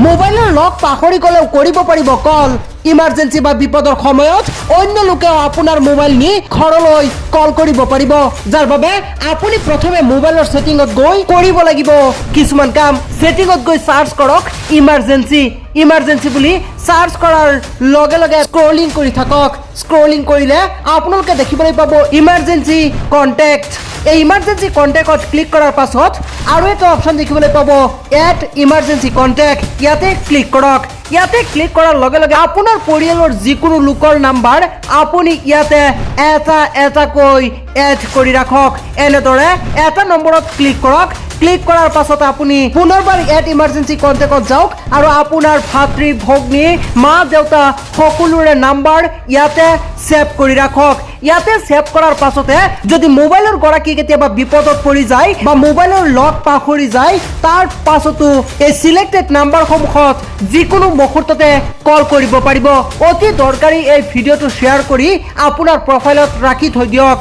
মোবাইলৰ লক পাহৰি গ'লেও কৰিব পাৰিব কল। ইমাৰ্জেঞ্চি বা বিপদৰ সময়ত অন্য লোকেও আপোনাৰ মোবাইল নি ঘৰলৈ কল কৰিব পাৰিব, যাৰ বাবে আপুনি প্ৰথমে মোবাইলৰ ছেটিঙত গৈ কৰিব লাগিব কিছুমান কাম। ছেটিঙত গৈ চাৰ্চ কৰক ইমাৰ্জেঞ্চি বুলি চাৰ্চ কৰাৰ লগে লগে স্ক্ৰলিং কৰি থাকক। স্ক্ৰলিং কৰিলে আপোনালোকে দেখিবলৈ পাব ইমাৰ্জেঞ্চি কণ্টেক্ট। এই ইমাৰ্জেঞ্চি কণ্টেক্টত ক্লিক কৰাৰ পাছত আৰু এটা অপশ্যন দেখিবলৈ পাব এড ইমাৰ্জেঞ্চি কণ্টেক্ট। ইয়াতে ক্লিক কৰক। ইয়াতে ক্লিক কৰাৰ লগে লগে আপোনাৰ পৰিয়ালৰ যিকোনো লোকৰ নাম্বাৰ আপুনি ইয়াতে এটাকৈ এড কৰি ৰাখক। এনেদৰে এটা নম্বৰত ক্লিক কৰক। ক্লিক কৰাৰ পাছত আপুনি পুনৰবাৰ এড ইমাৰ্জেঞ্চি কণ্টেক্টত যাওক আৰু আপোনাৰ ভাতৃ ভগ্নী মা দেউতা সকলোৰে নাম্বাৰ ইয়াতে ছেভ কৰি ৰাখক। ইয়াতে ছেভ কৰাৰ পাছতে যদি মোবাইলৰ গৰাকী কেতিয়াবা বিপদত পৰি যায় বা মোবাইলৰ লক পাহৰি যায়, তাৰ পাছতো এই চিলেক্টেড নাম্বাৰসমূহত যিকোনো মুহূৰ্ততে কল কৰিব পাৰিব। অতি দৰকাৰী এই ভিডিঅ'টো শ্বেয়াৰ কৰি আপোনাৰ প্ৰফাইলত ৰাখি থৈ দিয়ক।